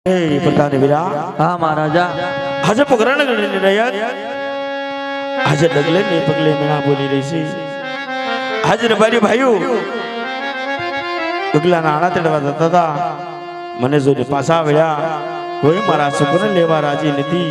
પ્રધાન વીરા હા મહારાજા આજે પકરણ ગણની રહ્યા આજે ડગલે ને પગલે મેણા બોલી રહી છે આજે રબારી ભાઈઓ ડગલાના આણા તેડવા જતા હતા મને જોઈને પાછા વળ્યા કોઈ મારા સુપર લેવા રાજી નથી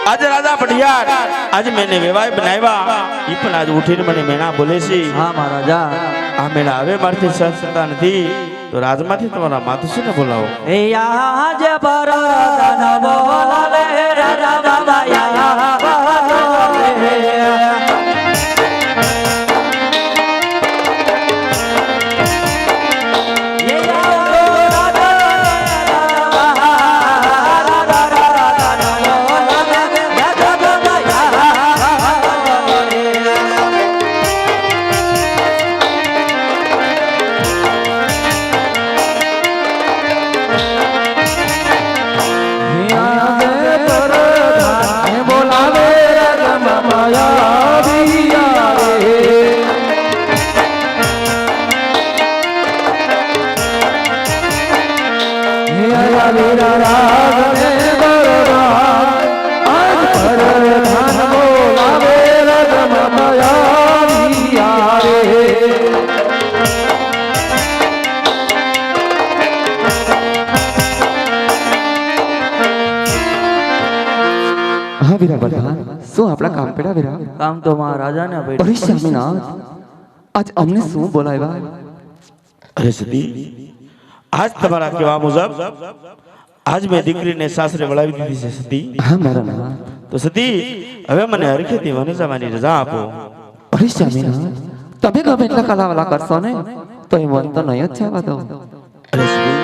આજે રાજા પટિયાર આજે મેને વેવાય બનાવ્યા ઈ પણ આજ ઉઠીને મને મેણા બોલે છે હા મહારાજા આ મેણા હવે મારથી સહજતા નથી તો રાજમાંથી તમારા માતુશ્રીને બોલાવો એ આજ પરદાન બોલાવે રાજા બાબા યા શું આપણા કામ પેડા વિરા કામ તો મહારાજાને ભાઈ અરે સ્વામીનાથ આજ અમને શું બોલાવ્યા અરે સતી આજ તમારા કહેવા મુજબ આજ મેં દીકરીને સાસરે વળાવી દીધી છે સતી હા મારા નાથ તો સતી હવે મને હરખેથી વને જવાની રજા આપો અરે સ્વામીનાથ તમે ગમે એટલા કલાવાલા કરશો ને તો એ મન તો નહીં જ જવા દો અરે સતી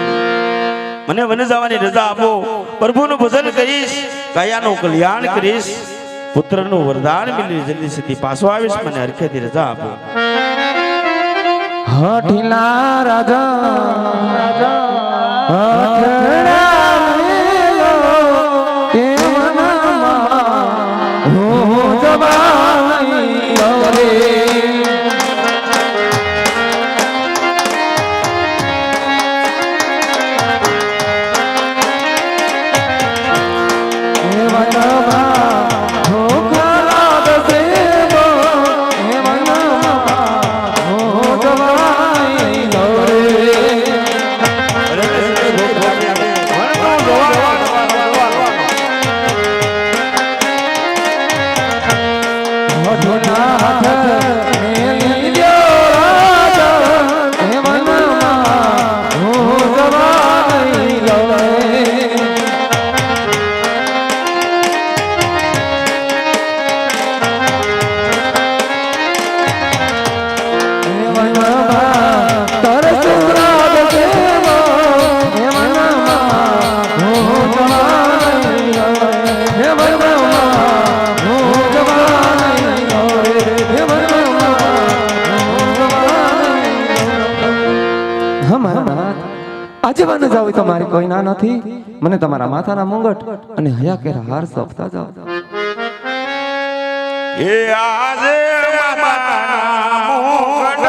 મને વને જવાની રજા આપો પ્રભુનું ભજન કરીશ કાયાનું કલ્યાણ કરીશ પુત્રનું વરદાન મિલી જલ્દી સતી પાછો આવીશ મને હરખેથી રજા આપો હઠીલા રાજા આજે વન જાવ તો મારી કોઈ ના નથી મને તમારા માથાના મુંગટ અને હયા કેરા હાર સોંપતા જાવ એ આજે માતાના મુગટ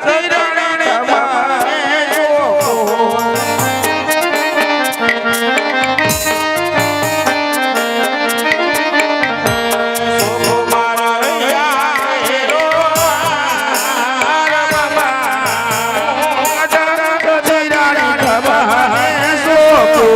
ધીરણી તમારે સોકો મારા રૈયા હેરો બાબા મુગટ ધીરણી તમારે સોકો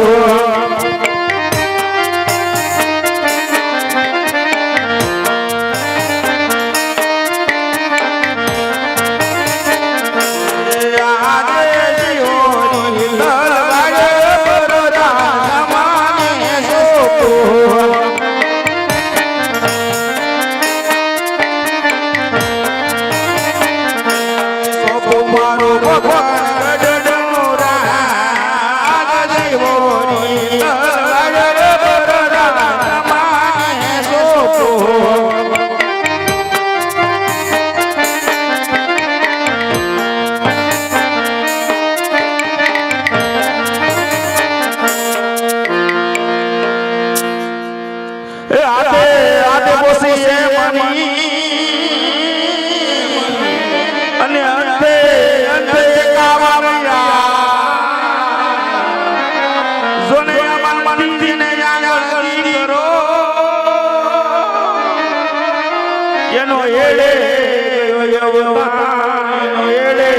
અને અંતે અંતે કાવા એનો એડે એનો એડે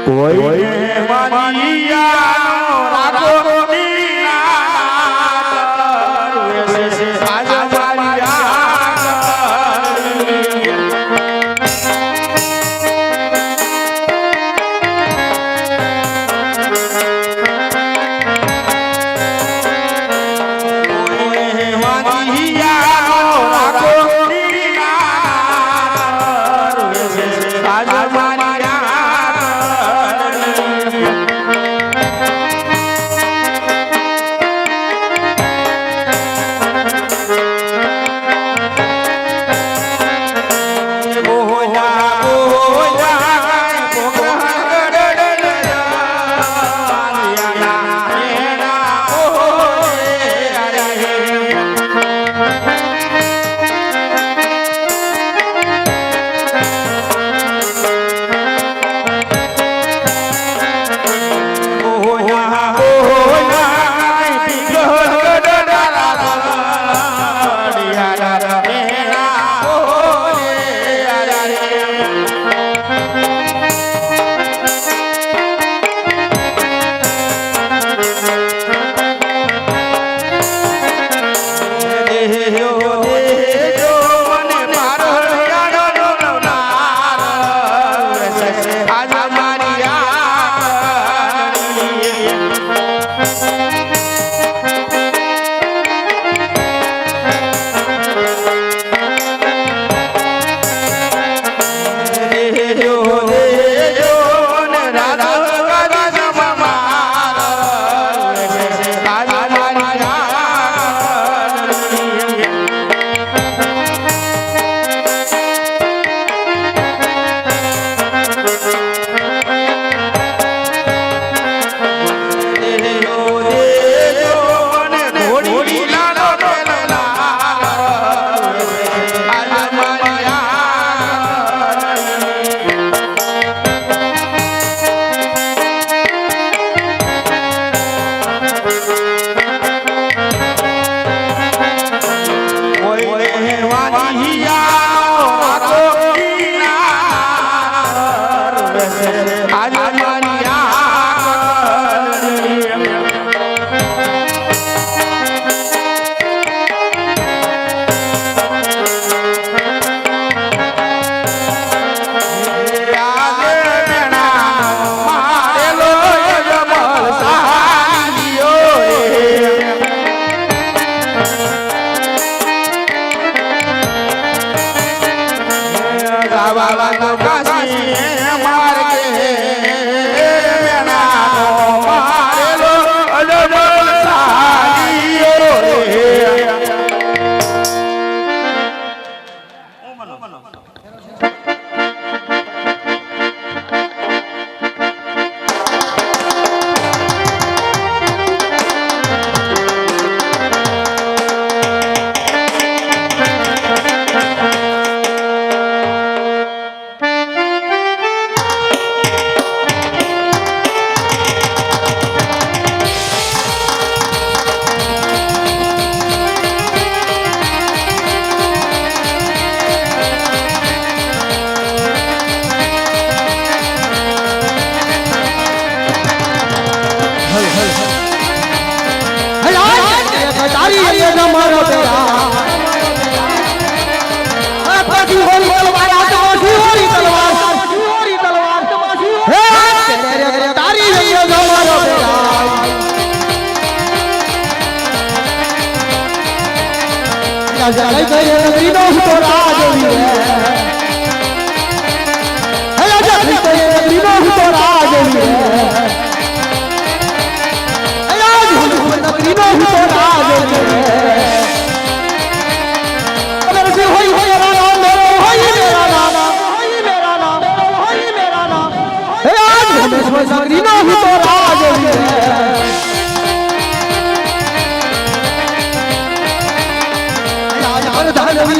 કોઈ માનિયાનો રાખો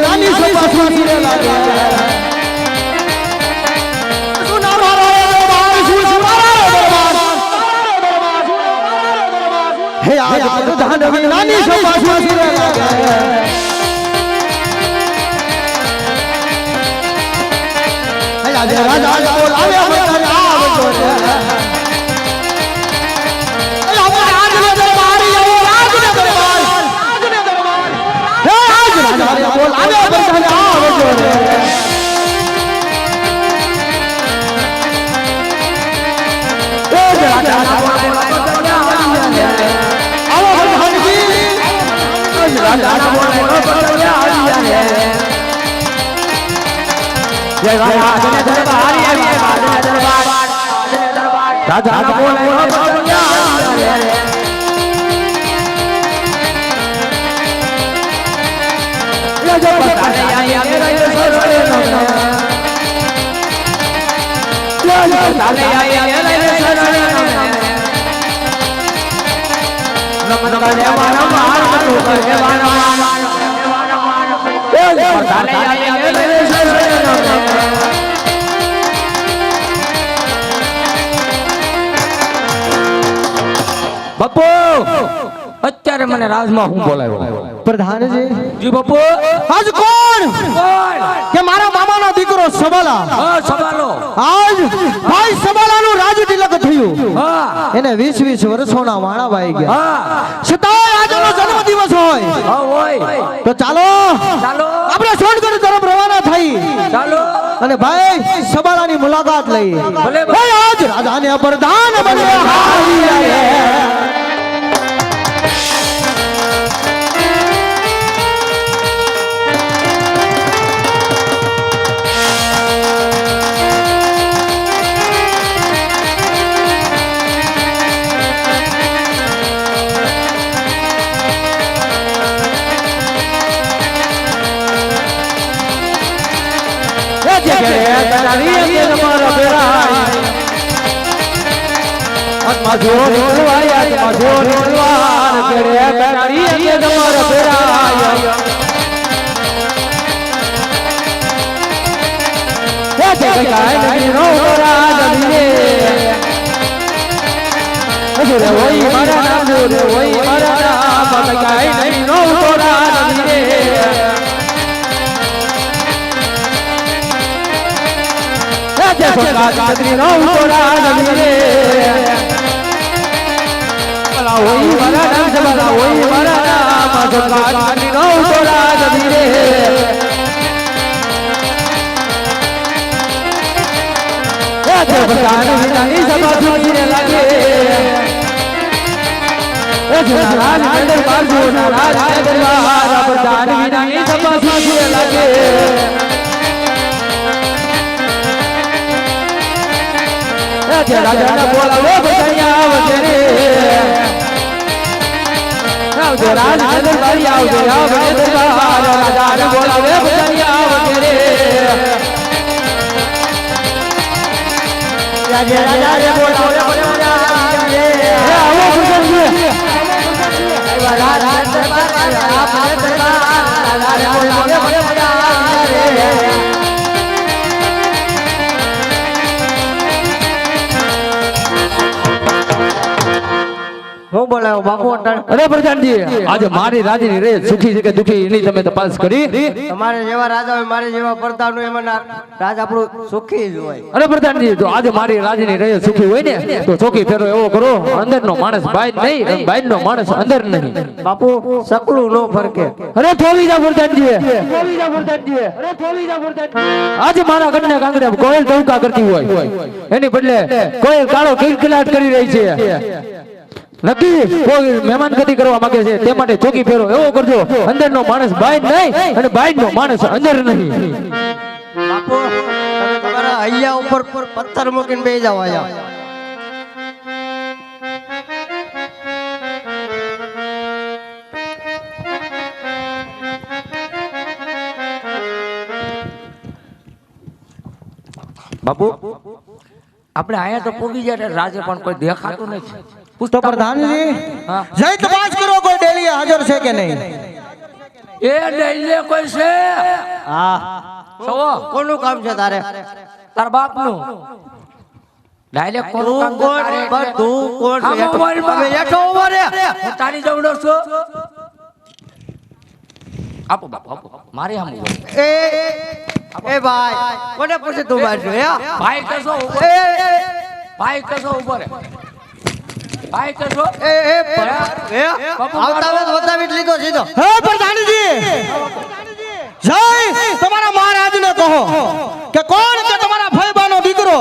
રાની સભા સુરી લાગે આજ પ્રધાન વિનાની સભા સુરે લાગે આજે રાજા બોલાવે મને આવજો રે બાપુ અત્યારે મને રાજમાં હું બોલાવ્યો પ્રધાનજી જી બાપુ આજ કોણ કે મારા મામાનો દીકરો સબાલા હા સવાલો આજ ભાઈ સબાલાનું રાજ તિલક થયું હા એને 20 વર્ષોના વાણા વાઈ ગયા હા છતાંય આજનો જન્મ દિવસ હોય હા હોય તો ચાલો ચાલો આપણે સોનગઢ તરફ રવાના થઈ ચાલો અને ભાઈ સબાલાની મુલાકાત લઈ ભલે ભાઈ આજ રાજાને પ્રધાન બન્યા હું બોલાવો બાપુ અટાણ અરે પ્રધાનજી આજે મારી રાજીની રે સુખી છે કે દુખી એની તમે તપાસ કરી તમારે જેવા રાજા હોય મારે જેવા પ્રતાપનું એમાં રાજ આપણું સુખી જ હોય. અરે પ્રધાનજી તો આજે મારી રાજીની રે સુખી હોય ને તો ચોકી ફેરો એવો કરો અંદરનો માણસ બહાર નહીં અને બહારનો માણસ અંદર નહીં. બાપુ સકલું નો ફરકે. અરે થોડી જા પ્રધાનજી આજે મારા ઘરના કાંગડા કોયલ ટવકા કરતી હોય એની બદલે કોયલ કાળો કિલકિલાટ કરી રહી છે. નક્કી કોઈ મહેમાન ગતિ કરવા માંગે છે તે માટે ચોકી ફેરો એવો કરજો અંદરનો માણસ બહાર નહીં અને બહારનો માણસ અંદર નહીં. બાપુ તમે તમારા હૈયા ઉપર પથ્થર મૂકીને બેસી જાવ અહીંયા. બાપુ આપણે અહીંયા તો પૂગી જાય રાજે પણ કોઈ દેખાતું નથી. તો પ્રધાનજી હા. જય તપાસ કરો કોઈ ડેલી હાજર છે કે નહીં. એ ડેલે કોઈ છે હા, સવો કોનું કામ છે તારે? તાર બાપનું ડાયરેક્ટ તું કોણ કોણ પણ તું કોણ આમ હેઠો- ઉભા રે બા. તમે હેઠો ઉભા રે. હું તારી જવડો છું આપો બાપુ આપો મારી આમ ઉભો એ એ ભાઈ કોને પૂછે તું બહાર છો હે ભાઈ કશો ઉભો એ ભાઈ કશો ઉભો રે ભાઈ કશો એ એ હે આવતા વેત બતાવી જ લીધો સીધો હે પ્રધાનજી જય તમારા મહારાજને કહો કે કોણ કે તમારા ભાઈબાનો દીકરો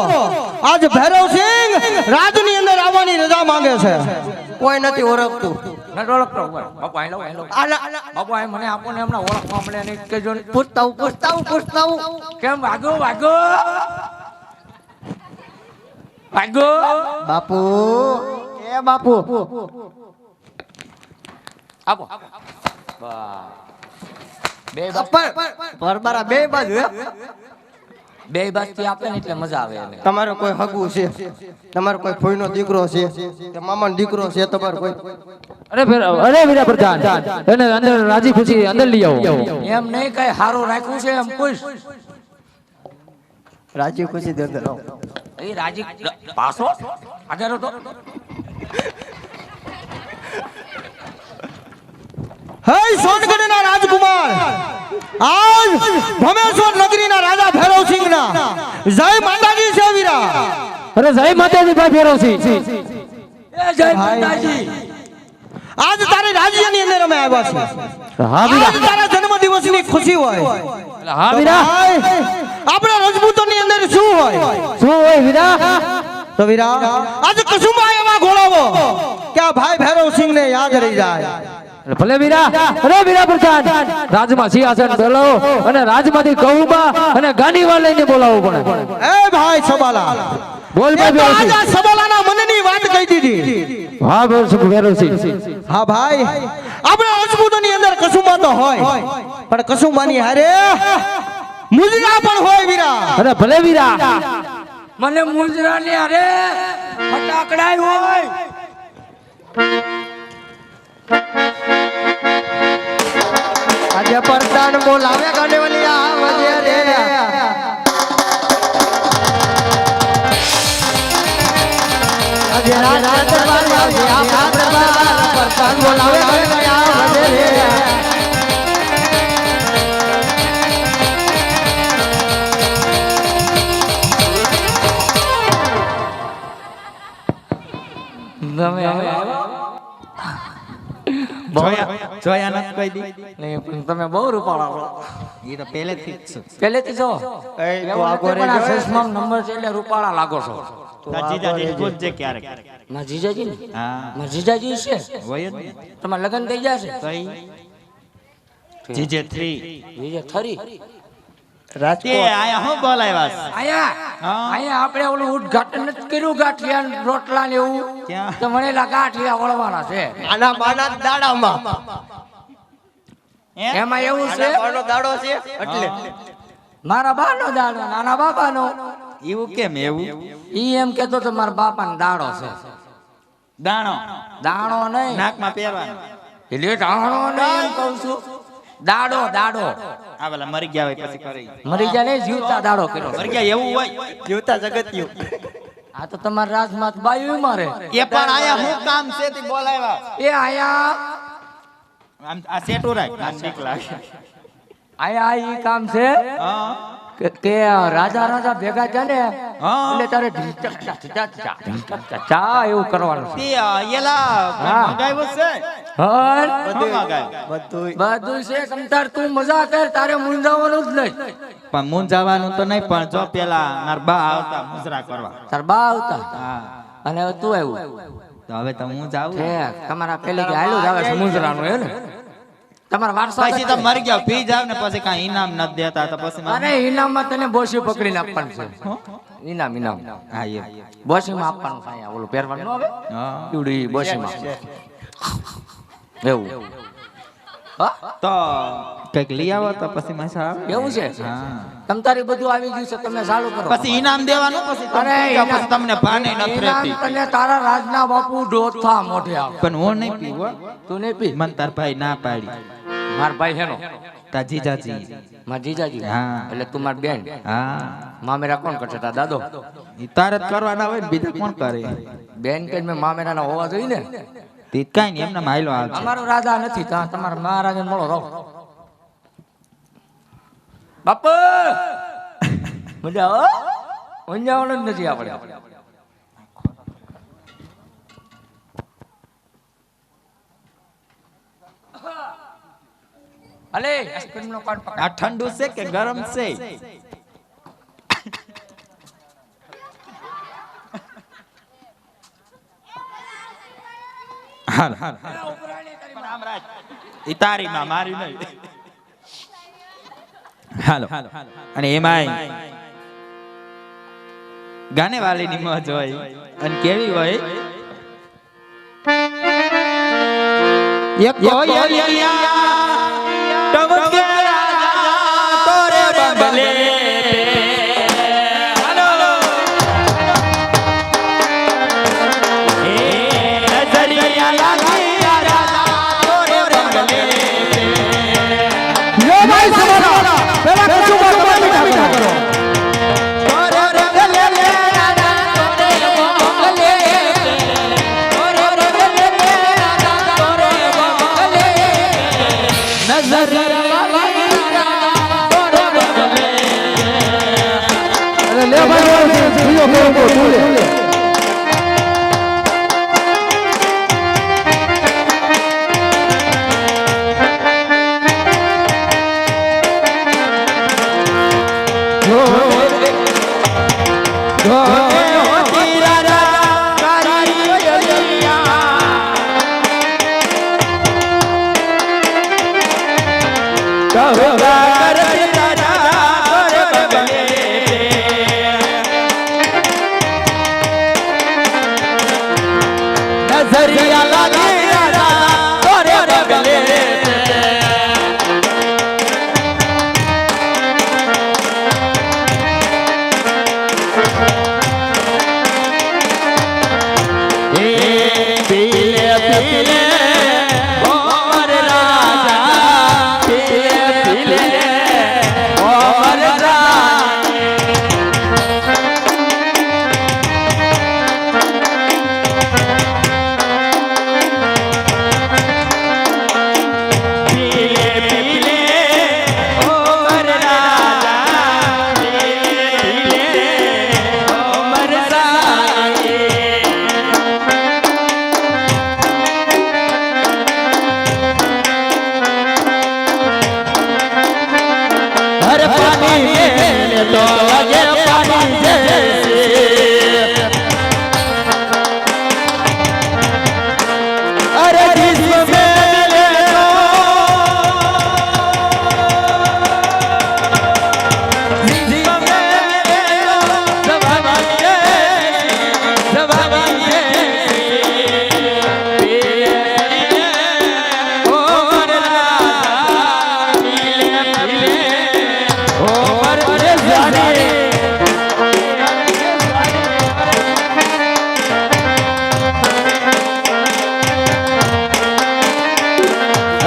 આજ ભૈરવસિંહ રાજની અંદર આવવાની રજા માંગે છે. કોઈ નથી ઓળખતું નટ ઓળખતો ઉભો રે. બાપુ આઈ લો બાપુ આઈ મને આપો ને હમણાં ઓળખવા મળે નહીં કેજો ને. પૂછતા હું કેમ વાગો બાપુ એ બાપુ આપો બે બાજુ પરબારા બે બાજુ હે બે બાજુથી આપે ને એટલે મજા આવે એને તમારો કોઈ હગુ છે તમારો કોઈ ફોઈનો દીકરો છે કે મામાનો દીકરો છે તમારો કોઈ અરે વીરા પ્રધાન એને અંદર રાજી ખુશી અંદર લઈ આવો એમ નહીં કઈ હારું રાખ્યું છે એમ પૂછ રાજી ખુશી દે અંદર આવો. એ રાજી પાસો આગળ તો હે સોનગઢના રાજકુમાર આજ ભમેશ્વર નગરીના રાજા ભૈરવસિંહના જય માતાજી છે વીરા. અરે જય માતાજી ભાઈ ભૈરવસિંહ એ જય માતાજી આજ તારે રાજ્યની અંદર અમે આવ્યા છીએ. હા આજ તારા જન્મદિવસની ખુશી હોય. હા તો ભાઈ, આપણા રાજપૂતોની અંદર શું હોય? શું હોય વીરા તો વીરા આજ કસુંબા એવા ઘોડાવો કે આ ભાઈ ભૈરવસિંહને યાદ રહી જાય. ભલે વીરા અરે વીરા પ્રધાન રાજમાં સિંહાસન બેલાવો અને રાજમાંથી કહુંબા અને ગાંડીવા લઈને બોલાવવું પડે એ ભાઈ સબાલા બોલ એ તો ભાઈ આજ આ સબાલાના મનની વાત કહી દીધી. હા ભૈરવસિંહ હા ભાઈ, આપણા રાજપૂતોની અંદર કસુંબા તો હોય પણ કસુંબાની હારે મુજરા પણ હોય વીરા. અરે ભલે વીરા મને મુંજરા ને અરે ફટાકડાય હોય આજે પરદાન બોલાવે ગણેવલી આવજે રે આજે રાત દરબાર આવજે આપણા દરબાર પરદાન બોલાવે ગણેવલી આવજે રે તમે જોયા નથી કોઈ દી નહીં પણ તમે બહુ રૂપાળા છો એ તો પહેલેથી જ છું પહેલેથી છો એ તો એવું આગો નથી, પણ આ રે ચશ્માનો નંબર છે એટલે રૂપાળા લાગો છો તારા જીજાજીને પૂછજે ક્યારેક મારા જીજાજી ને હા મારા જીજાજી છે હોય જ ને તમારા લગ્ન થઈ ગયા છે કઈ જીજે 3 જીજે થરી તે આયા હું બોલાવ્યા છે? આયા હા. આયા આપણે ઓલું ઉદ્ઘાટન નથી કર્યું ગાંઠિયા ને રોટલા ને એવું ક્યાં? તો મને લા ગાંઠિયા વળવાના છે આના બાના દાડામાં હે? એમાં એવું છે આના બાનો દાડો છે એટલે મારા બાનો દાડો નાના બાપાનો એવું કેમ એવું ઈ એમ કેતો તો મારા બાપાનો દાડો છે દાણો દાણો નહીં નાકમાં પહેરવાનો એટલે દાણો નહીં એમ કહું છું દાડો દાડો આ પેલા મરી ગયા હોય પછી કરે મરી જાય ને જીવતા દાડો કર્યો મરી ગયા એવું હોય જીવતા જગત્યું આ તો તમારા રાજમાં બાયું મારે એ પણ આયા હું કામ છે તે બોલાવ્યા એ આયા આમ આ સેટો રાખ આમ બીક લાગે આયા ઈ કામ છે હા કે રાજા રાજા ભેગા છે ને હા. એટલે તારે ઢીંચક ચા એવું કરવાનું છે તે એલા હા. મંગાવ્યો છે હર શું મંગાવ્યું બધું બધું છે તમતાર તું મજા કર તારે મૂંઝાવાનું જ નહીં પણ મૂંઝાવાનું તો નહીં પણ જો પેલા મારા બા આવતા મુજરા કરવા તાર બા આવતા હા અને હવે તું આવ્યું તો હવે તો હું જાઉં છે તમારા પેલી કે હાલું જ આવે છે મૂંઝરાનું હે ને તમારા વારસા પછી તો મરી ગયા પી જાવ ને પછી કાંઈ ઇનામ નથી દેતા તો પછી મારે- અરે ઇનામમાં તને બોસી પકડીને આપવાનું છે ઇનામ ઇનામ હા એ બોસીમાં આપવાનું છે અહીંયા ઓલું પહેરવાનું ન આવે હા. ઈવડી બોસીમાં એવું હા તો કઈક લઈ આવો તો પછી મજા આવે એવું છે હા તમ તારી બધું આવી ગયું છે તમે ચાલુ કરો પછી ઇનામ દેવાનું પછી તમે અરે પીઓ, પછી તમને ભાને નથી ઇનામ રહેતી તને તારા રાજના બાપુ ડોથા મોઢે આવે પણ હું નહીં પીવો તું નહીં પી મન તાર ભાઈ ના પાડી માર ભાઈ હેનો તા જીજાજી. મારા જીજાજી હા. એટલે તું મારી બેન. હા મામેરા કોણ કરશે તાર દાદો? ઈ તારે જ કરવાના હોય ને બીજા કોણ કરે? બેન કે મેં મામેરાના હોવા જોઈએ ને. તે કાઈ નહીં એમને માયલો આવશે. અમારો રાજા નથી તા તમારા મહારાજાને મળો રહો. બાપુ મજા હો ઊંઝાવાનું જ નથી આપણે. અલે આઈસ્ક્રીમનો કાર્ડ પકડ. આ ઠંડુ છે કે ગરમ છે? હાલ હાલ ઈ તારી માં મારી નહીં. હાલો અને એમાંય ગાને વાલીની મોજ હોય અને કેવી હોય? એક કોયલિયા ટમકે રાજા તોરે બંગલે હાલો એ નજરિયા લાગી રાજા તોરે બંગલે. લો ભાઈ સમારા પેલા કશું બાત મીઠા કરો. લે ભાઈ બીજો કરો તું લે.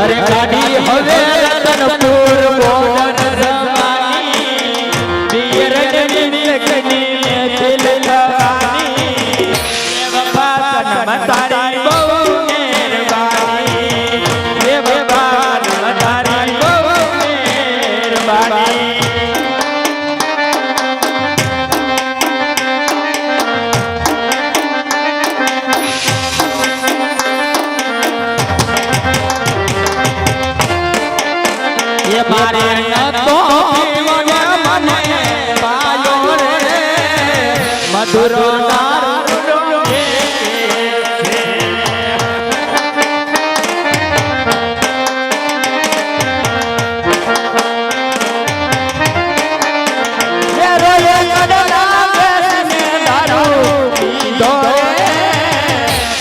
અરે ગાડી હવે રતનપુર બોર્ડર જવાની વીરડની કની દિલ લવાની વફા તન તારી બહુ મહેરબાની એ વફા તન તારી બહુ મહેરબાની મારે તો મને પાયો રે મધુર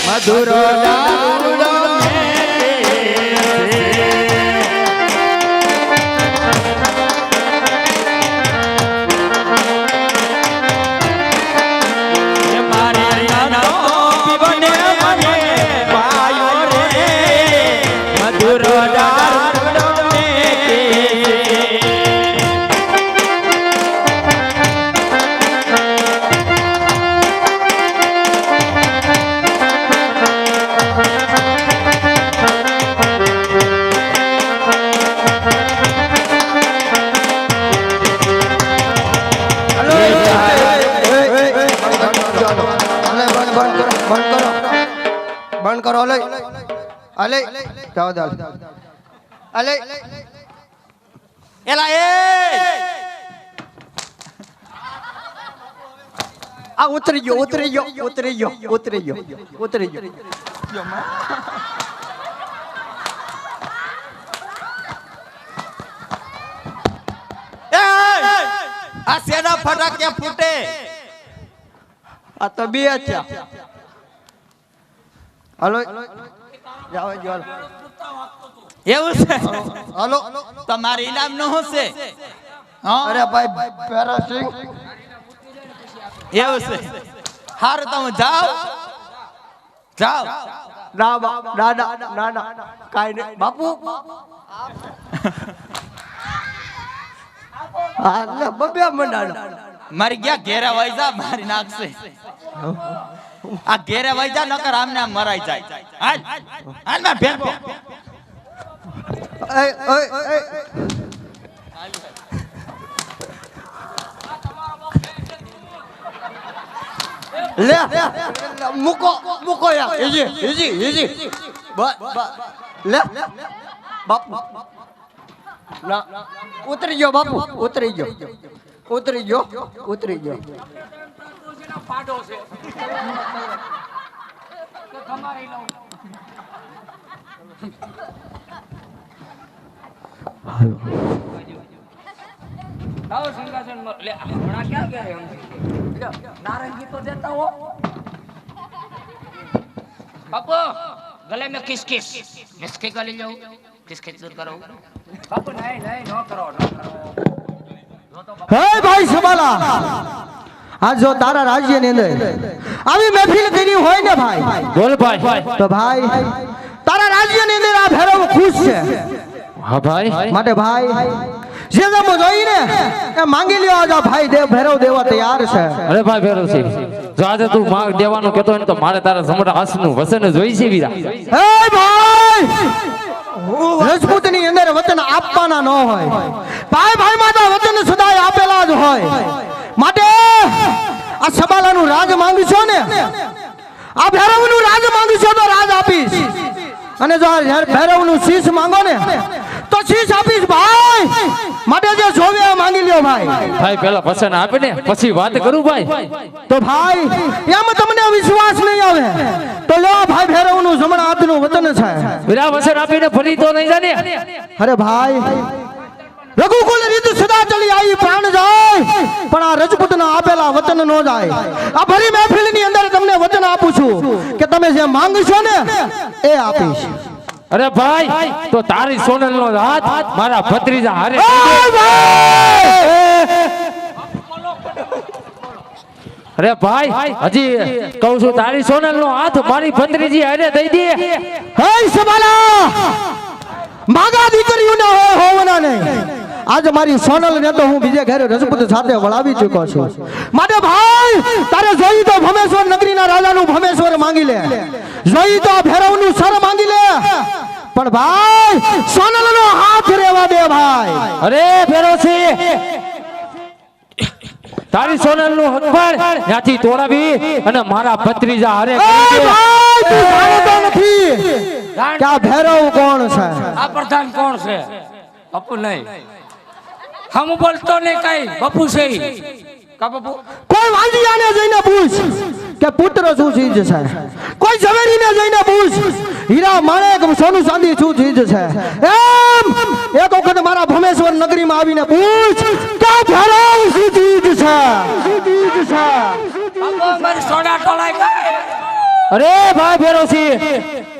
મધુર મધુર બંધ કરો અલે અલે જાવ દે અલે એલા એ આ ઉતરી ગયો આ સેના ફટાક્યા ફૂટે આ તો બે છે હાલો જાવ જો એવું છે હાલો તમારી ઇનામ નું શું છે હા અરે ભાઈ પેરાસિંગ એવું છે હારું તમે જાઓ ના કાઈ નહીં બાપુ આ ને બબે મંડાનો મારી ગયા ઘેરા વૈજા મારી નાખશે આ ઘેરે વૈજા નકર આમને આમ મરાઈ જાય હાલ હાલ માં ભેગો એ લે મૂકો યાર ઈજી લે બાપુ ના ઉતરી ગયો બાપુ ઉતરી ગયો नारंगी तो देता हो बापू गले में किस किसके गले जाऊं किसके दूर करो बापू नहीं नो करो હે ભાઈ સબાલા આજ જો તારા રાજ્યની અંદર આવી મહેફિલ કરી હોય ને ભાઈ બોલ ભાઈ તો ભાઈ તારા રાજ્યની અંદર આ ભૈરવ ખુશ છે હા ભાઈ માટે ભાઈ જે તમે જોઈને એ માંગી લ્યો આજ આ ભાઈ દેવ ભૈરવ દેવા તૈયાર છે અરે ભાઈ ભેરવસિંહ જો આજે તું માંગ દેવાનું કહેતો હોય ને તો મારે તારા સમરા હાસનું વસન જોઈ છે વીરા હે ભાઈ રાજપૂતની અંદર વચન આપવાના ન હોય ભાઈ માતા વચન સદાય આપેલા જ હોય માટે આ સબાલાનું રાજ માંગશો ને આ ભૈરવનું રાજ માંગશો તો રાજ આપીશ અને જો આ ભૈરવનું શીશ માંગો ને તો શીશ આપીશ ભાઈ માટે જે જોવે એ માંગી લ્યો ભાઈ ભાઈ પેલા વસન આપે ને પછી વાત કરું ભાઈ તો ભાઈ એમ તમને વિશ્વાસ નહીં આવે તો લો ભાઈ ભૈરવનું જમણા હાથનું વચન છે વીરા વસન આપીને ફરી તો નહીં જાને અરે ભાઈ રઘુકુલ રીત સદા ચલી આવી પ્રાણ જાય પણ આ રજપૂતના આપેલા વચન નો જાય આ ભરી મહેફિલની અંદર તમને વચન આપું છું કે તમે જે માંગશો ને એ આપીશ અરે ભાઈ તો તારી સોનલ નો હાથ મારા ભત્રીજા હારે અરે ભાઈ હજી કહું છું તારી સોનલ નો હાથ મારી ભત્રીજી હારે દઈ દે હે સબાલા માગા દીકરીઓને હોય હોવાના નહીં આજ મારી સોનલ ને તો હું બીજે ઘરે રજપૂત સાથે વળાવી ચૂક્યો છું માટે ભાઈ તારે જોઈ તો ભમેશ્વર નગરીના રાજાનું ભમેશ્વર માંગી લે જોઈ તો ભૈરવનું સર માંગી લે પણ ભાઈ સોનલનો હાથ રેવા દે ભાઈ અરે ભેરોસિંહ તારી સોનલ નું હકબર ત્યાંથી તોડાવી અને મારા ભત્રીજા હારે કરી દે ભાઈ તું જાણતો નથી કે આ ભૈરવ કોણ છે આ પ્રધાન કોણ છે બાપુ નહીં હમ બોલતો નહીં કઈ બાપુ છે કા બાપુ કોઈ વાંદિયાને જઈને પૂછ કે પુત્ર શું ચીજ છે કોઈ ઝવેરીને જઈને પૂછ હીરા માણેક સોનું ચાંદી શું ચીજ છે એમ એક વખત મારા ભમેશ્વર નગરીમાં આવીને પૂછ કે ભૈરવ શું ચીજ છે બાપુ મારી સોના ટોળાય કઈ અરે ભાઈ ભેરોસિંહ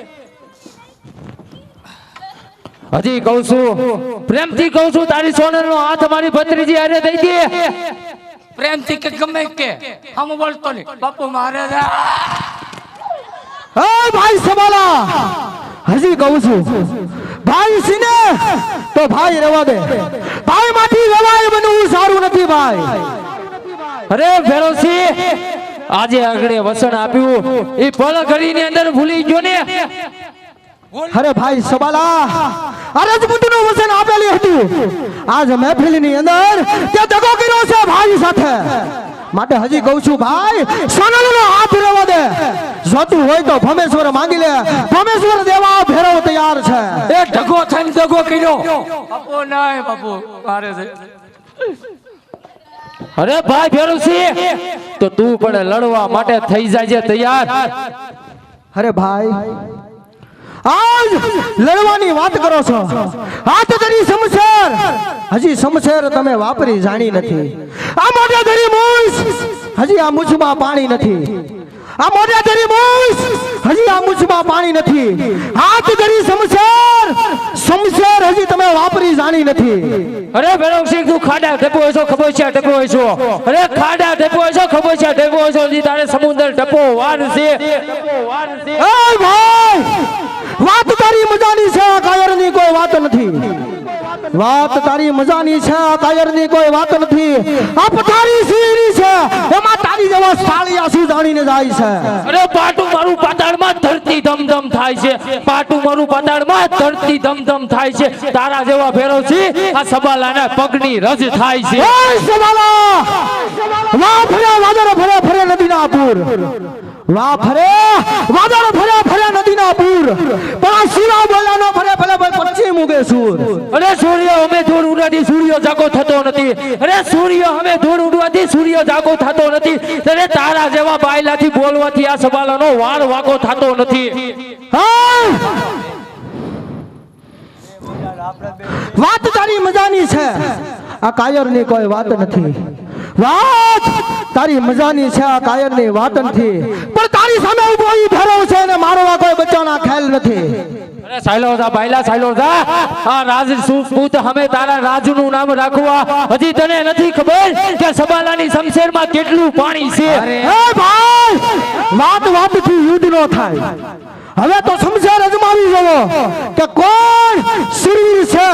હજી કહું છું પ્રેમથી કહું છું તારી સોનલ નો હાથ મારી ભત્રીજી હારે દઈ દે પ્રેમથી કે ગમે કે હમ બોલતો નહીં બાપુ મારે હે ભાઈ સબાલા હજી કહું છું ભાઈ સિને તો ભાઈ રહેવા દે ભાઈ માંથી રવાય બનવું સારું નથી ભાઈ અરે ભેરોસિંહ આજે આગળ વસન આપ્યું એ પળ ઘડીની અંદર ભૂલી ગયો ને અરે ભાઈ સબાલા આ રજપૂતનું વચન આપેલું હતું આજ મહેફિલની અંદર તે દગો કર્યો છે ભાઈ સાથે માટે હજી કહું છું ભાઈ સોનલનો હાથ રહેવા દે જોતું હોય તો ભમેશ્વર માંગી લે ભમેશ્વર દેવા ભેરવ તૈયાર છે એ ઢગો થઈને દગો કર્યો બાપુ નહીં બાપુ મારે છે અરે ભાઈ ભેરુસિંહ તો તું પણ લડવા માટે થઈ જાય છે તૈયાર અરે ભાઈ આજ લડવાની વાત કરો છો હાથ ધરી શમશેર હજી શમશેર તમે વાપરી જાણી નથી આ મોઢે ધરી મૂછ હજી આ મૂછમાં પાણી નથી આ મોઢે ધરી મૂછ હજી આ મૂછમાં પાણી નથી હાથ ધરી શમશેર શમશેર હજી તમે વાપરી જાણી નથી અરે ભેરુસિંહ તું ખાડા ઢેપો છો ખબર છે ઢેપો છો અરે ખાડા ઢેપો છો ખબર છે ઢેપો છો જી તારે સમુદ્ર ઢેપો વાર છે એ ભાઈ વાત તારી મજાની છે કાયરની કોઈ વાત નથી વાત તારી મજાની છે કાયરની કોઈ વાત નથી આ પથારી સીરી છે એમાં તારી જેવા સાળિયા શું જાણીને જાય છે અરે પાટું મારું પાતાળમાં ધરતી ધમધમ થાય છે પાટું મારું પાતાળમાં ધરતી ધમધમ થાય છે તારા જેવા ભેરુસિંહ આ સબાલાના પગની રજ થાય છે એ સવાલા વાહ ફરે વાદર ફરે ફરે નદીના પૂર વાહ ફરે વાદર ફરે ફરે નદીના પૂર પણ આ શિરા બોલાનો ફરે ફરે પશ્ચિમ ઉગે સૂર અરે સૂર્ય અમે ધૂળ ઉડવાથી સૂર્ય જાગો થતો નથી અરે સૂર્ય અમે ધૂળ ઉડવાથી સૂર્ય જાગો થતો નથી અરે તારા જેવા બાયલાથી બોલવાથી આ સવાલોનો વાળ વાગો થતો નથી હા વાત તારી મજાની છે આ કાયરની કોઈ વાત નથી વાત તારી મજાની છે આ કાયરની વાત નથી પણ તારી સામે ઉભો ઈ ભેરવ છે અને મારવા કોઈ બચ્ચાના ખ્યાલ નથી અરે સાયલોજા બાયલા સાયલોજા આ રાજ સુપૂત અમે તારા રાજનું નામ રાખવા હજી તને નથી ખબર કે સબાલાની શમશેરમાં કેટલું પાણી છે હે ભાઈ વાત વાતથી યુદ્ધ નો થાય હવે તો શમશેર અજમાવી જવો કે કોણ શૂરવીર છે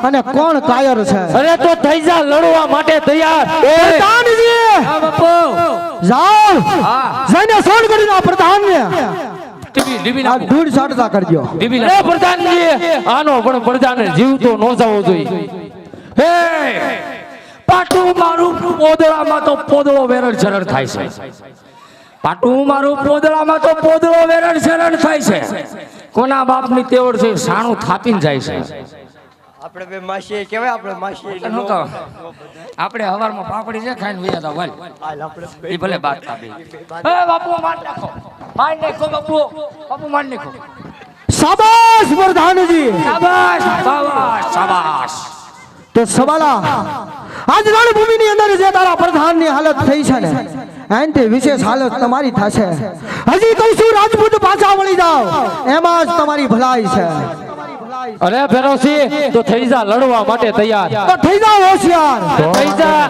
અને કોણ કાયર છે અરે તો થઈ જા લડવા માટે તૈયાર પ્રધાનજી હા બાપુ જાઓ જઈને સોનગઢના પ્રધાનને ડીબી આ ધૂળ સાટતા કરજો અરે પ્રધાનજી આનો પણ પ્રધાન જીવતો નો જવો જોઈએ હે પાટું મારું પોદળામાં તો પોદળો વેરણ ઝરણ થાય છે પાટું મારું પોદળામાં તો પોદળો વેરણ ઝરણ થાય છે કોના બાપની તેવડ છે સાણું થાપીને જાય છે આપણે બે માસી કેવાય આપણે માસી શું કહો આપણે હવારમાં પાપડી છે ખાઈને વયા જાવ હાલ ઈ ભલે બાત કાપી એ બાપુ માર નાખો બાપુ માર નાખો શાબાશ પ્રધાનજી શાબાશ શાબાશ શાબાશ તો સવાલા આજ રણભૂમિની અંદર જે તારા પ્રધાનની હાલત થઈ છે ને એનાથી વિશેષ હાલત તમારી થશે હજી કહું છું રાજપૂત પાછા વળી જાઓ એમાં જ તમારી ભલાઈ છે અરે ભેરુસિંહ તો થઈ જા લડવા માટે તૈયાર તો થઈ જાઓ હોશિયાર થઈ જા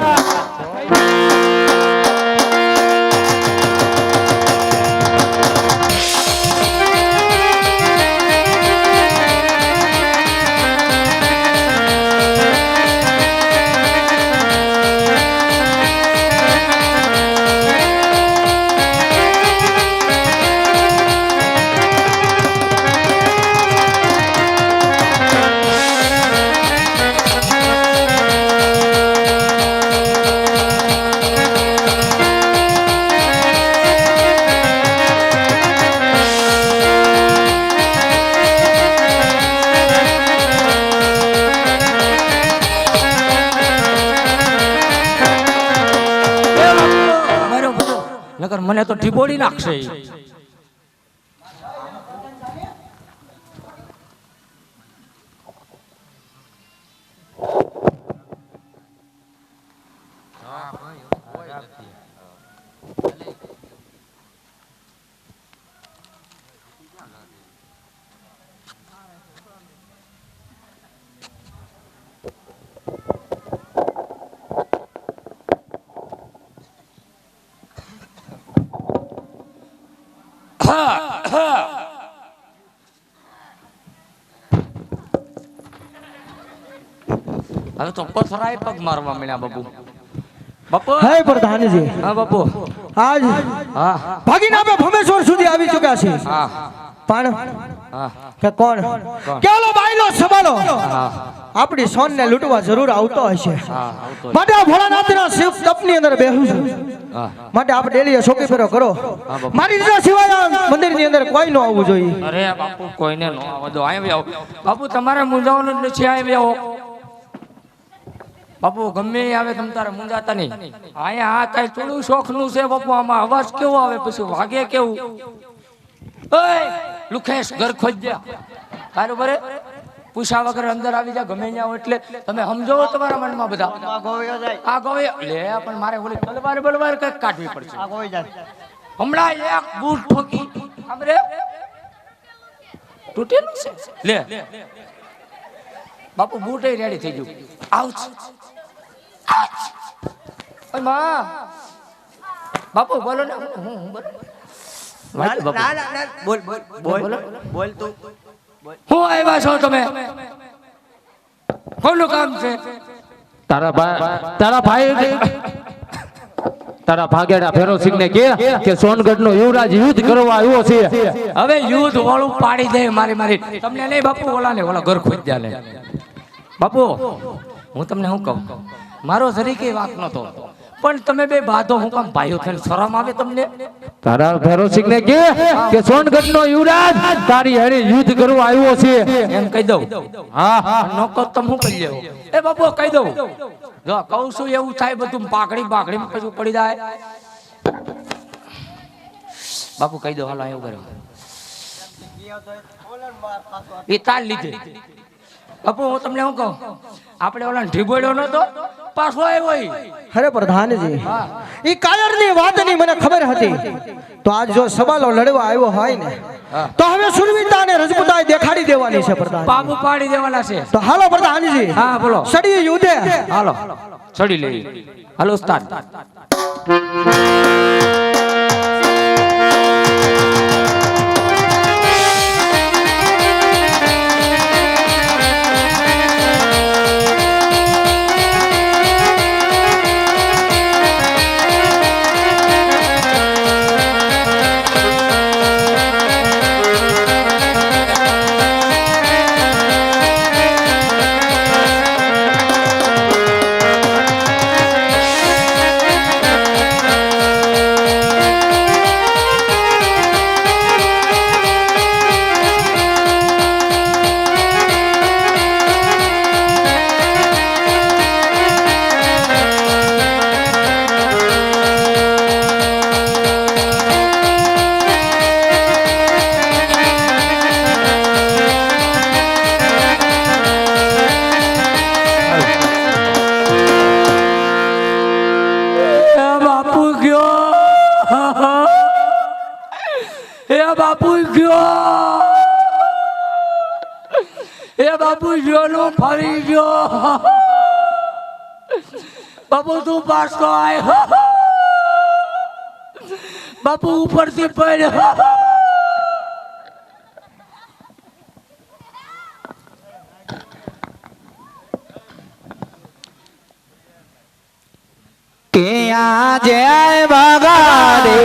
નકર મને તો ઢીબોડી નાખશે હવે તો પથરાય પગ મારવા મળ્યા બાપુ બાપુ હે પ્રધાનજી હા બાપુ આજ હા ભાગીને આપણે ભમેશ્વર સુધી આવી ચૂક્યા છીએ હા પણ હા કે કોણ કેલો બાયલો સવાલો આપણી સોનને લૂંટવા જરૂર આવતો હશે હા આવતો માટે આ ભોળાનાથના શિવ તપની અંદર બેહું છું હા માટે આપ ડેલીએ ચોકી ફેરો કરો બાપુ. મારી રજા સિવાય આ મંદિરની અંદર કોઈ ન આવવું જોઈએ અરે બાપુ કોઈને નો આવવા દો અહીં આવો બાપુ તમારે મૂંઝાવાનું જ નથી અહીં આવો બાપુ ગમે એ આવે તમ તારે મૂંઝાતા નહીં અહીંયા આ કઈ થોડું શોખનું છે બાપુ આમાં અવાજ કેવો આવે પછી વાગે કેવું ઓય લુખેશ ઘર ખોજ દે બરાબર પૂછા વગર અંદર આવી જા ગમે ત્યાં હોય એટલે તમે સમજો તમારા મનમાં બધા આ ગોવે લે પણ મારે ઓલી તલવાર બલવાર કઈક કાઢવી પડશે હમણાં એક બૂટ ઠોકી સાંભળે તૂટેલું છે લે બાપુ બૂટ રેડી થઈ ગયું આઉચ ઓય માં બાપુ બોલો ને હું બોલો બોલ તું હું આવ્યા છો તમે કોનું કામ છે તારા ભાઈ તારા ભાગેડા ફેરોસિંહ ને કે સોનગઢ નો યુવરાજ યુદ્ધ કરવા આવ્યો છે હવે યુદ્ધ વાળું પાડી દે મારી તમને નહીં બાપુ ઓલા ઘર ખોદ્યા ને બાપુ હું તમને શું કહું મારો જરીકે વાંક નતો પણ તમે બે બાધો હું કામ ભાઈઓ થઈને શરમ આવે તમને તારા ફેરોસિંહ ને કે સોનગઢ નો યુવરાજ તારી હારે યુદ્ધ કરવા આવ્યો છે એમ કહી દઉં હા નોકર તમે શું કરી લેવો એ બાપુ કહી દઉં જો કહું છું એવું થાય બધું પાકડી પછી પડી જાય બાપુ કહી દો હાલો એવું કરો એ તાલ લીધે બાપુ હું તમને શું કહું આપણે ઓલા ઢીબોડ્યો નતો પાછો આવ્યો ઈ. અરે પ્રધાનજી ઈ કાયરની વાતની મને ખબર હતી તો આજ જો સવાલો લડવા આવ્યો હોય ને તો હવે સુરવીરતા અને રજપૂતાઈ દેખાડી દેવાની છે પ્રધાન બાબુ પાડી દેવાના છે તો હાલો પ્રધાનજી હા બોલો સડી યુદ્ધે હાલો ચડી લઈ હાલો ઉસ્તાદ બાપુ ગયો ફરી ગયો બાપુ તું પાછો આય બાપુ ઉપરથી પડ્યો કે આજે ભગા દે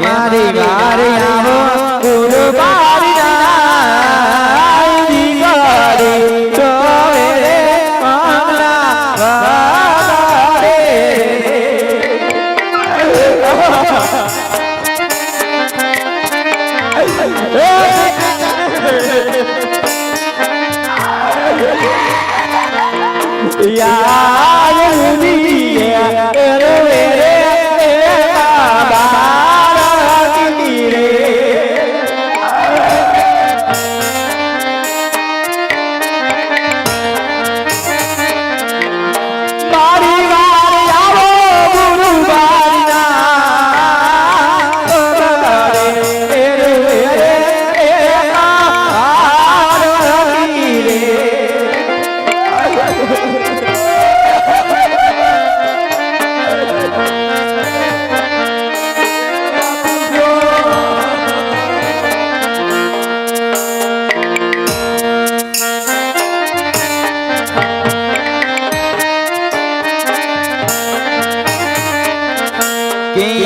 મારી મારી આવો ગુરુ મારી નાઈ ગાડી તોરે મામલા વારે યાર મુનિયા રે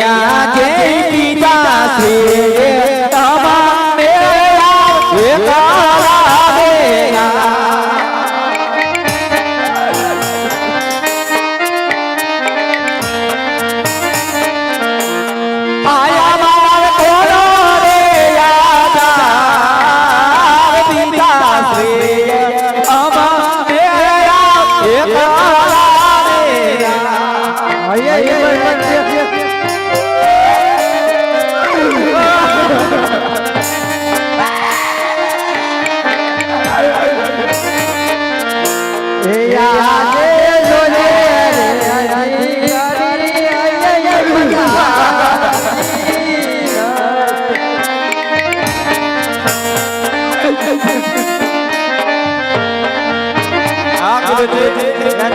યા જય પિતા શ્રી તમારે એકારા દેના આયા માર કોનો રે યાદા પિતા શ્રી અમારે એકારા દેના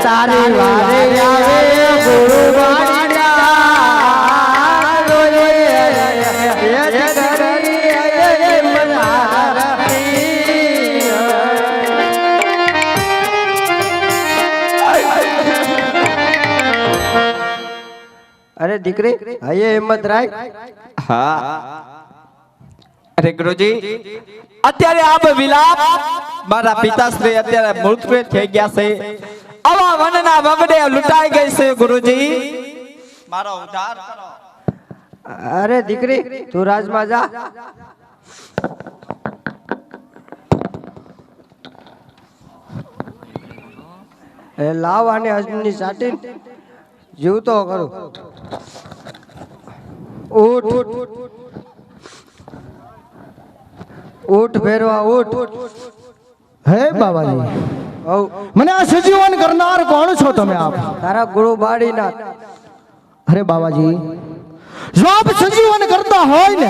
તારી વારે આવે ગુરુ અરે દીકરી હૈયે હિંમત રાખ. હા અરે ગુરુજી અત્યારે આપ વિલાપ મારા પિતાશ્રી અત્યારે મૃત્યુ થઈ ગયા છે આવા વનના વગડે લૂંટાઈ ગઈ છે ગુરુજી મારો ઉદ્ધાર કરો. અરે દીકરી તું રાજમાં જા. એ લાવ આને અજની સાટી જીવતો કરું. ઉઠ ઉઠ ભેરવા ઉઠ. હે બાબાજી, હવ મને આ સજીવન કરનાર કોણ છો તમે આપ? તારા ગુરુ બાળીનાથ. અરે બાબાજી, જો આપ સજીવન કરતા હોય ને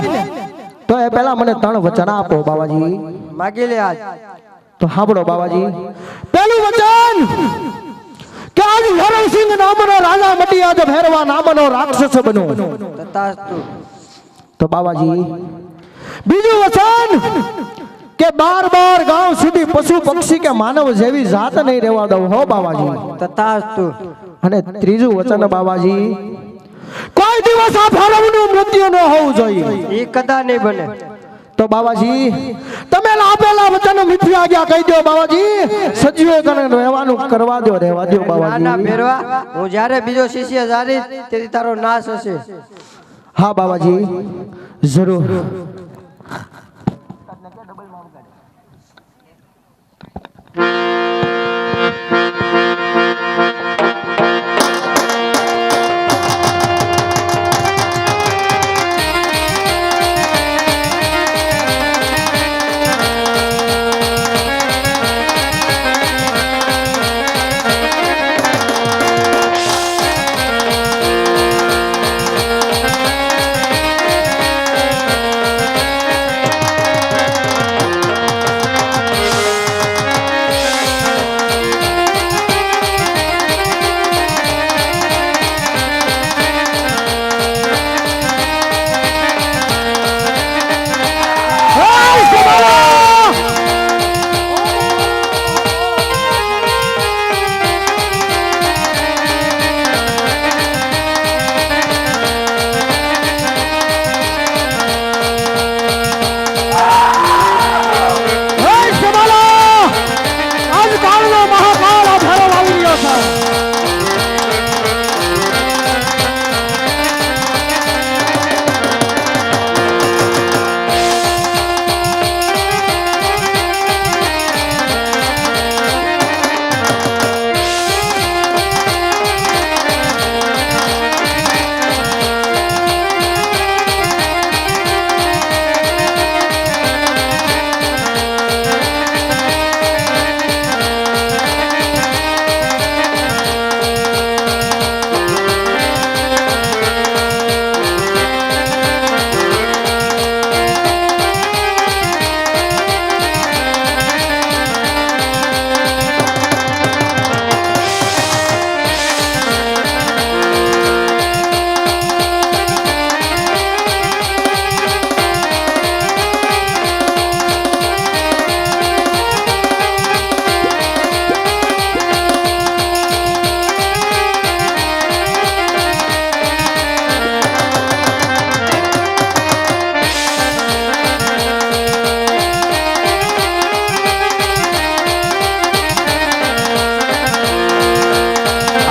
તો એ પહેલા મને 3 વચન આપો બાબાજી. માગી લે આજ. તો સાંભળો બાબાજી. પહેલું વચન કે આજ ભૈરવસિંહ નામનો રાજા મટી આજ ભૈરવા નામનો રાક્ષસ બનો. તથાસ્તુ. તો બાબાજી બીજું વચન કે 12 ગાંવ સુધી પશુ પક્ષી કે માનવ જેવી જાત નહીં રહેવા દઉં હો બાબાજી. તથાસ્તુ. અને ત્રીજું વચન બાબાજી, કોઈ દિવસ આ ભૈરવનું મૃત્યુ ન હોવું જોઈએ. એ કદા નહીં બને. તો બાબાજી તમે આપેલા વચન મિથ્યા આજ્ઞા કહી દો બાબાજી. સજીવન રહેવાનું કરવા દો, રહેવા દો ના બાબાજી. ના ભેરવા, હું જ્યારે બીજો શિષ્ય જારી તેથી તારો નાશ હશે. હા બાબાજી જરૂર.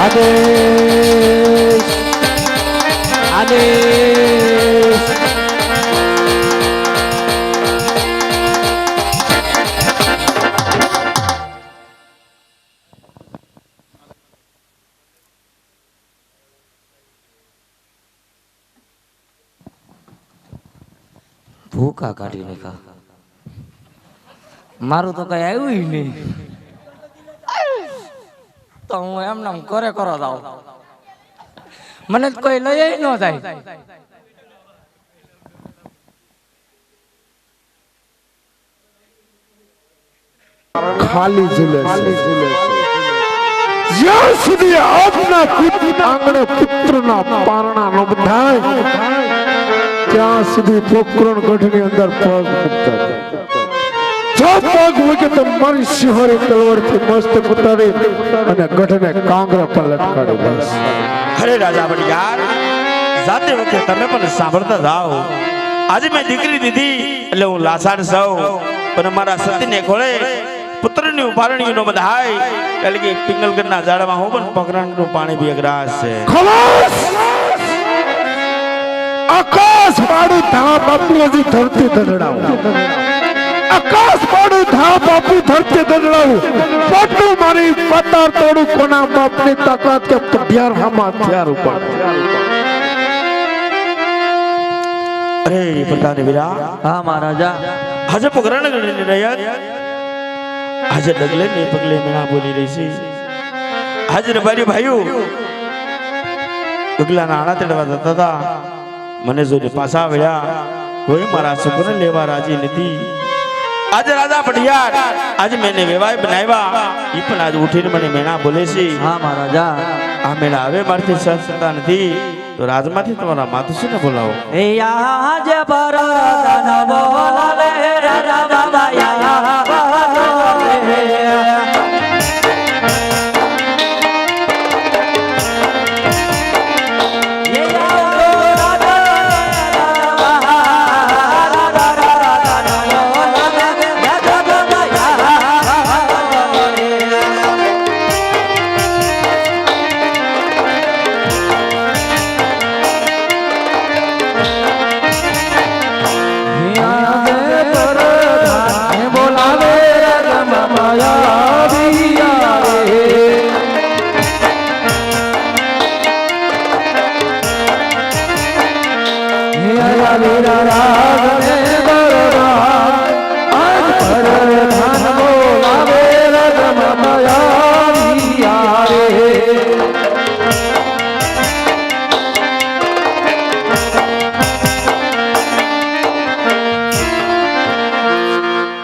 આદેશ આદેશ ભૂકા કાઢી નાખા મારું તો કઈ આવ્યું નહીં તો હું એમને કરે કરો દાવ મને તો કોઈ લઈ ન જાય ખાલી ઝૂલે જ્યાં સુધી આપના પિતા આંગણે પુત્રના પારણા ન બંધાય ત્યાં સુધી પોકરણ ગઢની અંદર પગ મૂકતા જો પગ મૂકે તો મારી સિંહોરી તલવારથી મસ્તક ઉતારી અને ગઢને કાંગરા પર લટકાડી દઈશ. અરે રાજા ભડિયાર, જાતે વખતે તમે પણ સાંભળતા જાઓ. આજે મેં દીકરી દીધી એટલે હું લાસાડ સૌ, પણ મારા સતીને ખોળે પુત્રની ઉપારણીનો બધાય એટલે કે પિંગલગઢના ઝાડમાં હું પણ પકરણનું પાણી બી અગ્રાસ છે. ખલાસ આકાશ પાડું ધામ આપી હજી ધરતી ધરડાવું. આકાશ પાડું ધામ આપી ધરતી ધરડાવું. પાટું મારી પતાર તોડું કોના બાપની તાકાત કે પઢિયાર હામાં હથિયાર ઉપર. અરે પ્રધાન વીરા, હા મહારાજા. આજે પકરણ ગણી રહ્યા, આજે ડગલે ને પગલે મેણા બોલી રહી છે. આજે રબારી ભાઈઓ ડગલાના આણા તેડવા જતા હતા, મને જોઈને પાછા વળ્યા. કોઈ મારા છોકરાને લેવા રાજી નથી. આજે રાજા પઢિયાર આજે મેને વેવાય બનાવ્યા, ઈ પણ આજે ઉઠીને મને મેણા બોલે છે. હા મહારાજા. આ મેણા હવે મારથી સહન થતા નથી, તો રાજમાંથી તમારા માતુશ્રીને બોલાવો. એ આજ પરદાન બોલાવે રાજા બાબા યા બોલાવે.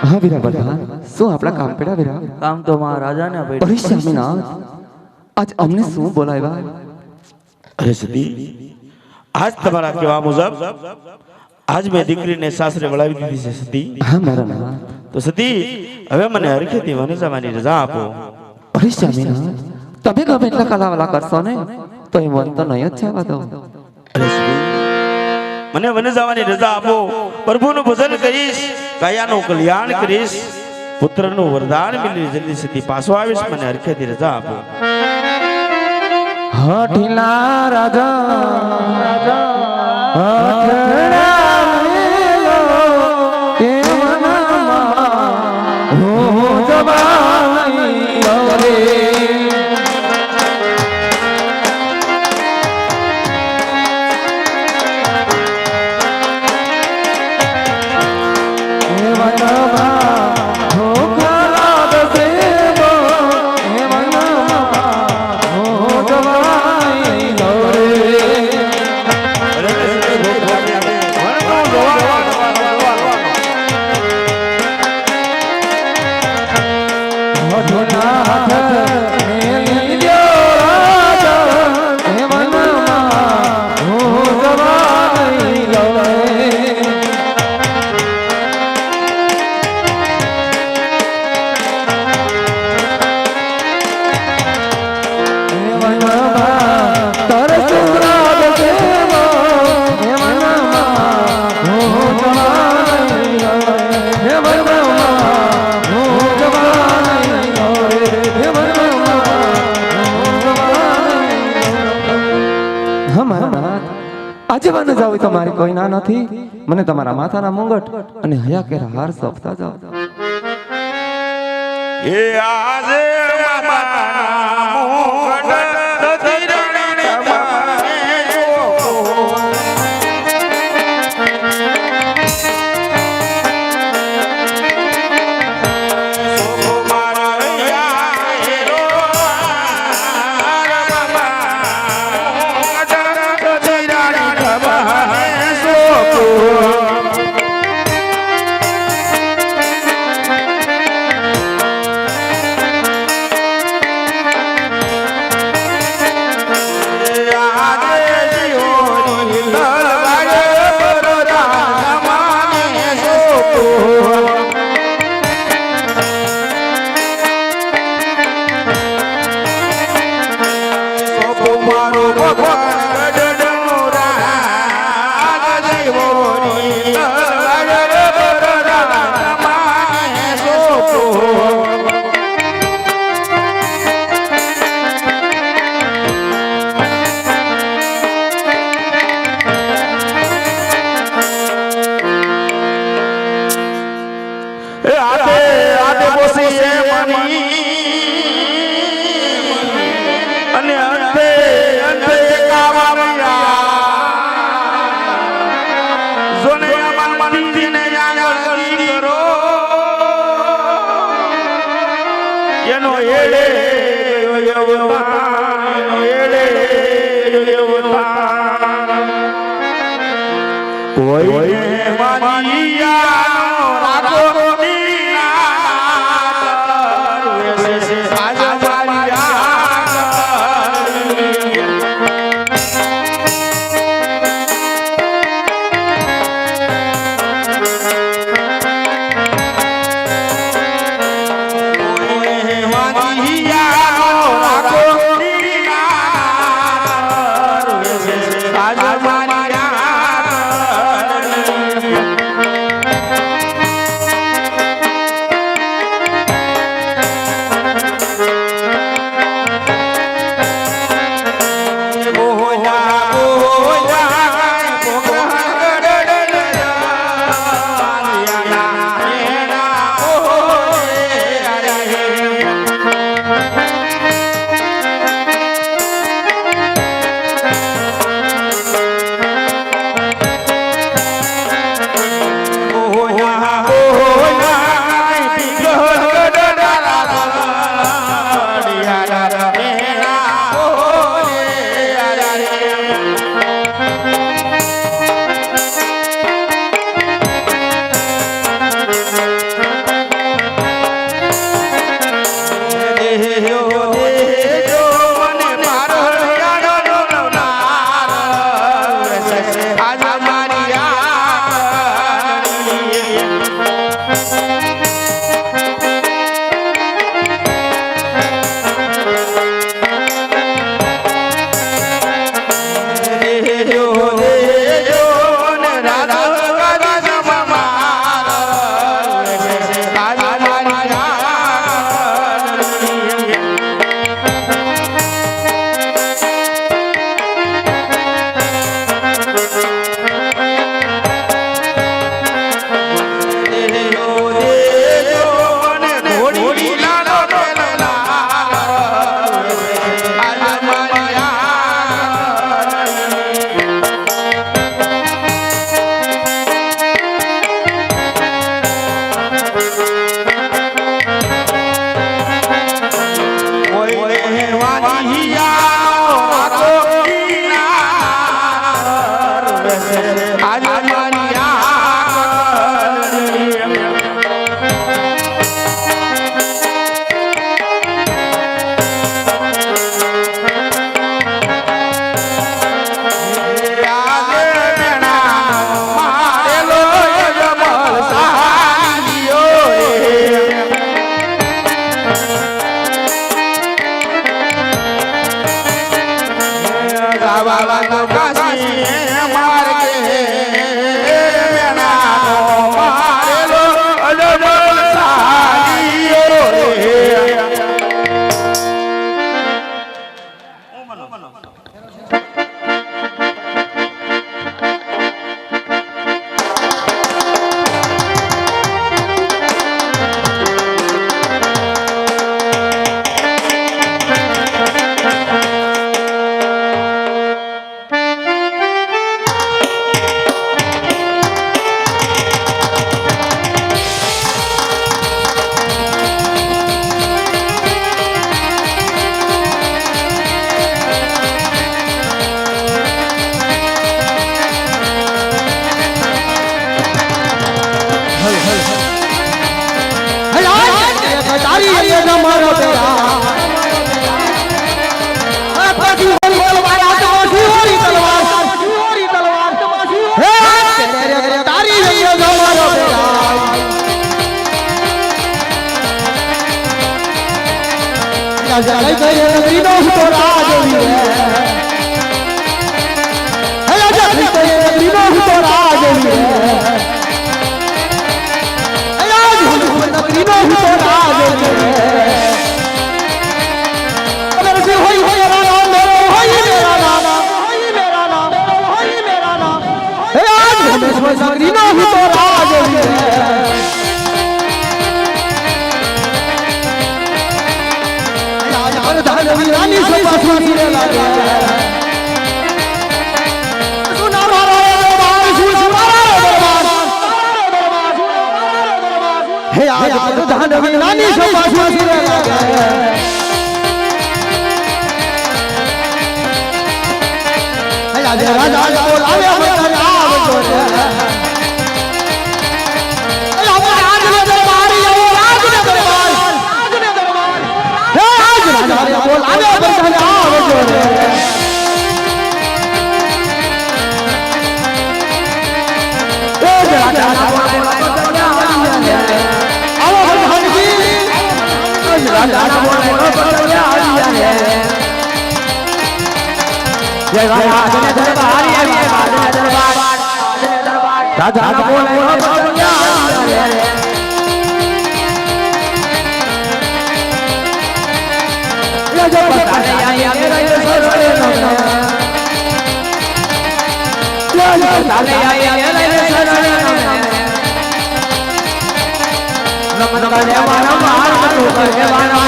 હા વીરા પ્રધાન, શું આપણા કામ પેડા વીરા? કામ તો મહારાજાને અરે સ્વામીનાથ, આજ અમને શું બોલાવ્યા? અરે સતી, આજ તમારા કહેવા મુજબ આજ મેં દીકરીને સાસરે વળાવી દીધી છે. સતી, હા મારા નાથ. તો સતી હવે મને હરખેથી વને જવાની રજા આપો. અરે સ્વામીનાથ, તમે ગમે એટલા કલાવલા કરશો ને તો એ મન તો નહીં જ જવા દો. અરે સતી, મને વને જવાની રજા આપો. પ્રભુનું ભજન કરીશ, કાયાનું કલ્યાણ કરીશ, પુત્રનું વરદાન મિલી જલ્દી સતી પાછો આવીશ. મને હરખેથી રજા આપો. હઠીલા રાજા હઠડા મેલો તે મનમાં હું જવાઈ રે. આજે વાને જાવ તો મારી કોઈ ના નથી મને તમારા માથાના મુંગટ અને હયા કેરા હાર સોંપતા જાઓ એ આજે માતાના મોગડ ધીરણી તમારે સોપો મારા રૈયા હેરો બાબા મોગડ ધીરણી તમારે સોપો અને અંતે અંતે જોને મંદિરને આંગળી કરો એનો એડે કોઈ માનિયા રાખો રાજા કઈ કઈ નગરીનો તો રાજ વીરે હે રાજા કઈ કઈ નગરીનો તો રાજ વીરે હે રાજ નગરીનો તો રાજ વીરે અગર સે હોઈ હોઈ રાણા મેરો હોઈ મેરા નામ હોઈ મેરા નામ હોઈ મેરા નામ હે રાજ નગરીનો તો રાજ વીરે वीरानी से पासवानी रे लागे सुना मारा दरबार सुन मारा दरबार हे आज प्रधान वीरानी से पासवानी रे लागे हे आज राजा बोलावे बता आव तो रे राज ने दरबार यो राज ने दरबार हे आज राजा बोलावे बता आव तो रे राजा बोलावे बता आओ भगवान जी राजा बोलावे बता जय राजा ने दरबार आवे राजा दरबार राजा बोलावे बता राजा बताले आई मेरा ये सोरे राजा बताले आई मेरा ये सोरे नमन करे वाला मार तो करे वाला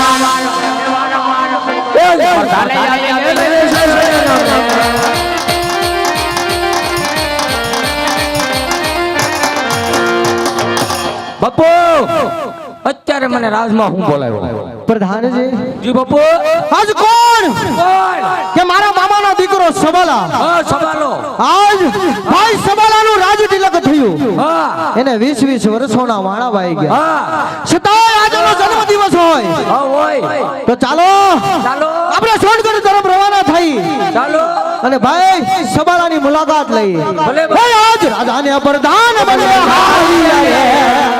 राजा बताले आई मेरा ये सोरे બાપુ અત્યારે મને રાજમાં હું બોલાવ્યો प्रधान जी જી બાપુ आज कौन કોણ કે મારા મામાનો દીકરો સબાલા હા સવાલો આજ ભાઈ સબાલાનું રાજ તિલક થયું હા એને 20 વર્ષોના વાણા વાઈ ગયા હા છતાંય આજનો જન્મદિવસ હોય હા હોય તો ચાલો ચાલો આપણે સોનગઢ તરફ રવાના થઈ ચાલો અને ભાઈ સબાલાની મુલાકાત લઈએ ભલે ભાઈ આજ રાજાને પ્રધાન બન્યા હારી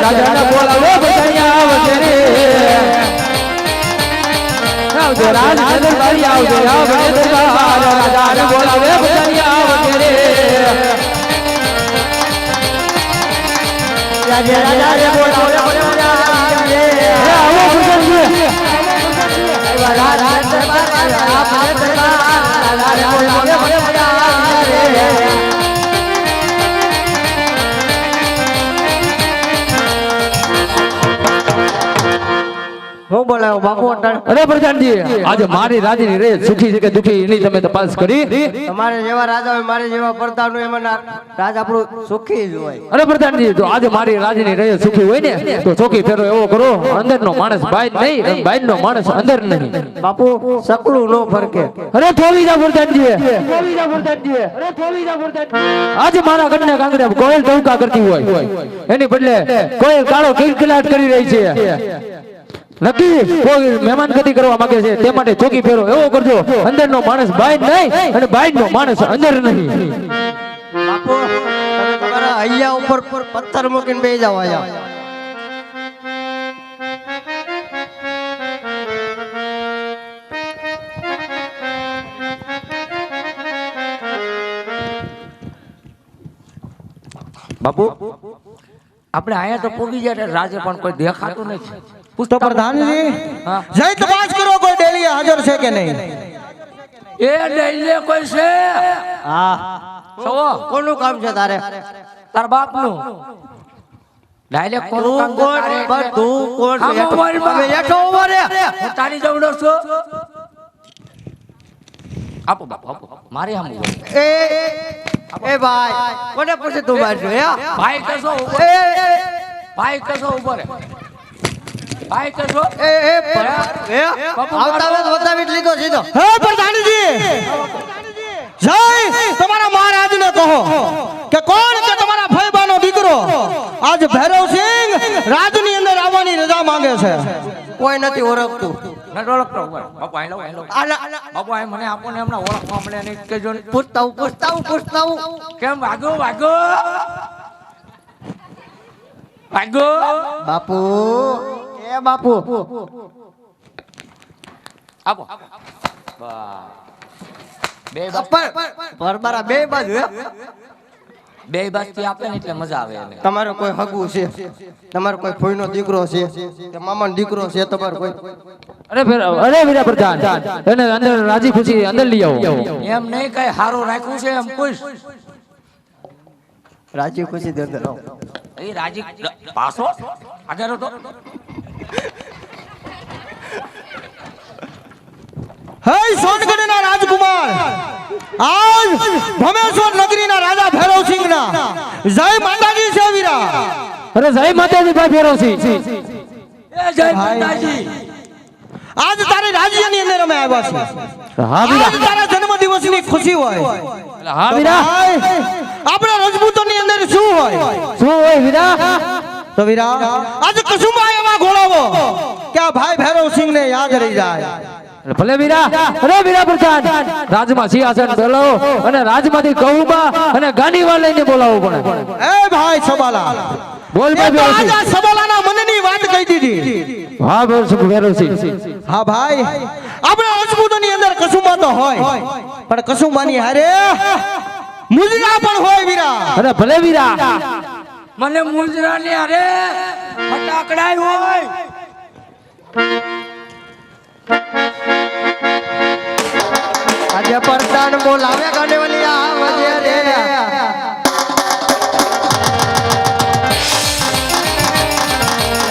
રાજા બોલાવો બધાયા વગેરે આવજે રાજ દરબારી આવજે આવજે દરબાર રાજા બોલાવે બધાયા વગેરે રાજા બોલાવે બધાયા આવો બધાયા રાજા દરબાર આપને દરબાર રાજા બોલાવે બધાયા હું બોલાવો બાપુ અરે પ્રધાનજી આજે મારી રાજીની રે સુખી છે કે દુખી એની તમે તપાસ કરી તમારે જેવા રાજા હોય મારે જેવા પ્રતાપનું એમાં રાજ આપણું સુખી જ હોય અરે પ્રધાનજી તો આજે મારી રાજીની રે સુખી હોય ને તો ચોકી ફેરો એવો કરો અંદરનો માણસ બહાર નહીં અને બહારનો માણસ અંદર નહીં બાપુ સકલું નો ફરકે અરે થોવી જા પ્રધાનજી થોવી જા પ્રધાનજી અરે થોવી જા પ્રધાનજી આજે મારા કન્યા કાંગડા કોયલ ટવકા કરતી હોય એની બદલે કોયલ કાળો કિલકિલાટ કરી રહી છે નક્કી કોઈ મહેમાન ગતિ કરવા માંગે છે તે માટે ચોકી ફેરો એવો કરજો અંદરનો માણસ બહાર નહીં અને બહારનો માણસ અંદર નહીં. બાપુ તમે તમારા હૈયા ઉપર પથ્થર મૂકીને બેસી જાઓ અહીંયા. બાપુ આપણે અહીંયા તો પૂગી ગયા એટલે રાજે પણ કોઈ દેખાતું નથી. તો પ્રધાનજી હા. જય તપાસ કરો કોઈ ડેલી હાજર છે કે નહીં. એ ડેલે કોઈ છે? હા સવો કોનું કામ છે તારે? તાર બાપનું ડાયરેક્ટ કોનું કામ છે તારે એટલે? તું કોણ છે? હા, મોબાઈલમાં. હવે હેઠો ઉભો રે. હું તારી જવડો છું. આપો બાપુ આપો મારી આમ ઉભો. એ ભાઈ કોને પૂછે તું મારજો હે? ભાઈ કશો ઉભો એ ભાઈ કશો ઉભો રે ભાઈ કશો એ એ આવતા વેત બતાવી જ લીધો સીધો. હે પ્રધાનજી જય તમારા મહારાજને કહો કે કોણ કે તમારા ભાઈબાનો દીકરો આજ ભૈરવસિંહ રાજની અંદર આવવાની રજા માંગે છે. કોઈ નથી ઓળખતું. ન ઓળખતો ઉભો રે. બાપુ આઈ લો બાપુ આઈ મને આપો ને હમણાં ઓળખવા મળે નહીં કેજો ને. પૂછતા હું કેમ વાગો બાપુ એ બાપુ આપો બે પરબારા બે બાજુ હે. બે બાજથી આપે ને એટલે મજા આવે એને. તમારો કોઈ હગુ છે? તમારો કોઈ ફોઈનો દીકરો છે કે મામાનો દીકરો છે? તમારો કોઈ અરે વીરા પ્રધાન એને અંદર રાજી ખુશી અંદર લઈ આવો. એમ નહીં કઈ હારું રાખ્યું છે એમ પૂછ. રાજી ખુશી દે અંદર આવો. એ રાજી પાછો આગળ તો હે સોનગઢના રાજકુમાર આજ ભમેશ્વર નગરીના રાજા ભૈરવસિંહના જય માતાજી છે વીરા. અરે જય માતાજી ભાઈ ફેરવસી. એ જય માતાજી. આજ તારી રાજ્યની અંદર અમે આવ્યા છીએ. હા વીરા. આજ તારા જન્મદિવસની ખુશી હોય. હા વીરા. ભાઈ, આપણા રાજપૂતોની અંદર શું હોય? શું હોય વીરા? તો વીરા આજ કસુંબા એવા ઘોડાવો કે આ ભાઈ ભૈરવસિંહને યાદ રહી જાય. ભલે વીરા. અરે વીરા પ્રધાન રાજમાં સિંહાસન બોલાવો અને રાજમાંથી કહુંબા અને ગાંડીવા લઈને બોલાવો પડે. એ ભાઈ સબાલા બોલ એ ભાઈ તો ફેરવસી. આજ આ સબાલાના મનની વાત કહી દીધી. હા બોલ ફેરવસી. હા ભાઈ આપણા રાજપૂતોની અંદર કસુંબા તો હોય પણ કસુંબાની હારે મુજરા પણ હોય વીરા. અરે ભલે વીરા. મને મુંજરા ને અરે ફટાકડાય હોય. આજે પરદાન બોલાવે ગાંડેવાલી આવજે રે.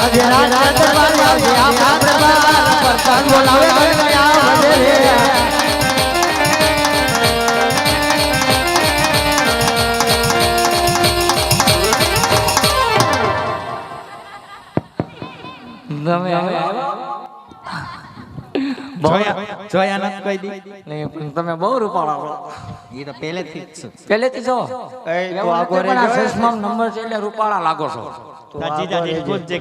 આજે રાજા દરબાર આવજે આપણા દરબાર પરદાન બોલાવે ગાંડેવાલી આવજે રે. તમે જોયા નથી કોઈ દી? નહીં પણ તમે બહુ રૂપાળા છો. ઈ તો પહેલેથી જ છે. પહેલેથી છો એ તો એવું આગો નથી, પણ આ રહેજો. ચશ્માનો નંબર છે એટલે રૂપાળા લાગો છો.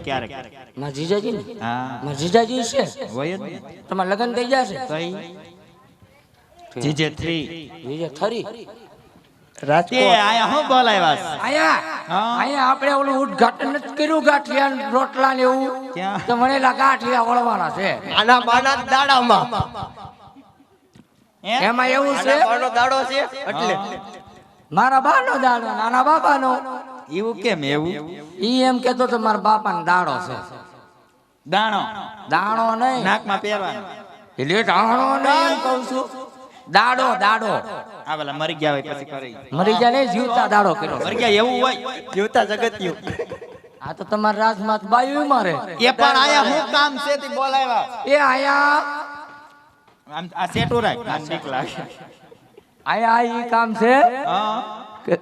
ક્યારેક મારા જીજાજી ને હા મારા જીજાજી છે. હોય જ ને. તમારા લગ્ન થઈ જશે. જીજે 3 જીજે ખરી તે આયા હું બોલાવ્યા છે? અહીંયા આપણે ઓલું ઉદ્ઘાટન નથી કર્યું ગાંઠિયા રોટલા ને એવું ક્યાં? તો મને એલા ગાંઠિયા વળવાના છે. આના બાના દાડામાં એમાં એવું છે બાનો દાડો છે એટલે મારા બાનો દાડો નાના બાપાનો. એવું કેમ એવું? ઈ એમ કેતો તો મારા બાપાનો દાડો છે. દાણો દાણો નહીં નાકમાં પહેરવાનો. એટલે દાણો નહીં એમ કહું છું. દાડો દાડો આ પેલા મરી ગયા હોય પછી કરે. મરી ગયા નહીં જીવતા દાડો કર્યો. મરી ગયા એવું હોય? જીવતા જગત્યું. આ તો તમારા રાજમાં બાયું મારે એ પણ આયા હું કામ છે તે બોલાવ્યા? એ આયા આમ આ સેટો રાખ. આ ઠીક લાગે. આયા ઈ કામ છે હા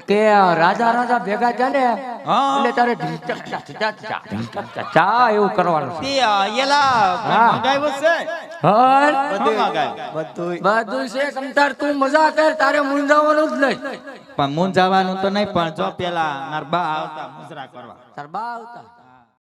કે રાજા રાજા ભેગા છે ને હા. એટલે તારે ચા એવું કરવાનું છે. તે એલા હા. મંગાવ્યું છે? હર શું મંગાવ્યું? બધું છે તમતાર તું મજા કર તારે મૂંઝાવાનું જ નહીં. પણ મૂંઝાવાનું તો નહીં, પણ જો પેલા મારા બા આવતા મુજરા કરવા. તાર બા આવતા